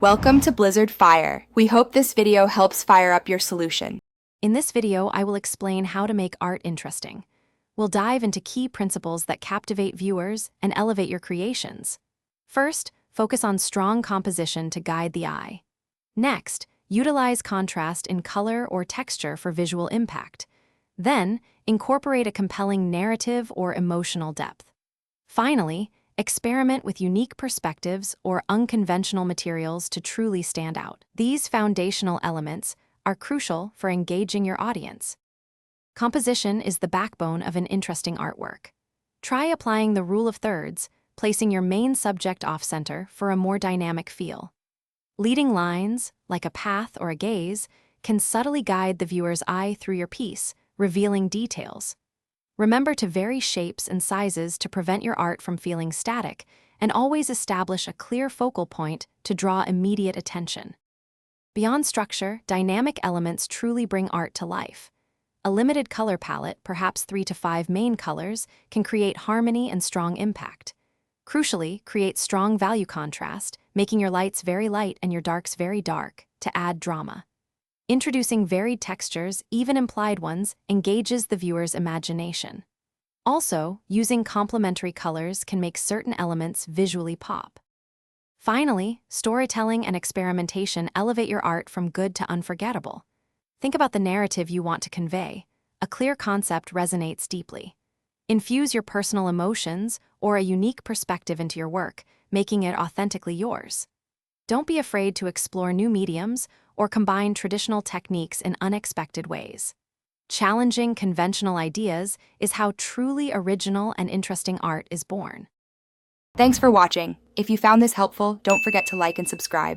Welcome to Blizzard Fire. We hope this video helps fire up your solution. In this video, I will explain how to make art interesting. We'll dive into key principles that captivate viewers and elevate your creations. First, focus on strong composition to guide the eye. Next, utilize contrast in color or texture for visual impact. Then, incorporate a compelling narrative or emotional depth. Finally, experiment with unique perspectives or unconventional materials to truly stand out. These foundational elements are crucial for engaging your audience. Composition is the backbone of an interesting artwork. Try applying the rule of thirds, placing your main subject off-center for a more dynamic feel. Leading lines, like a path or a gaze, can subtly guide the viewer's eye through your piece, revealing details. Remember to vary shapes and sizes to prevent your art from feeling static, and always establish a clear focal point to draw immediate attention. Beyond structure, dynamic elements truly bring art to life. A limited color palette, perhaps 3 to 5 main colors, can create harmony and strong impact. Crucially, create strong value contrast, making your lights very light and your darks very dark, to add drama. Introducing varied textures, even implied ones, engages the viewer's imagination. Also, using complementary colors can make certain elements visually pop. Finally, storytelling and experimentation elevate your art from good to unforgettable. Think about the narrative you want to convey. A clear concept resonates deeply. Infuse your personal emotions or a unique perspective into your work, making it authentically yours. Don't be afraid to explore new mediums or combine traditional techniques in unexpected ways. Challenging conventional ideas is how truly original and interesting art is born. Thanks for watching. If you found this helpful, don't forget to like and subscribe.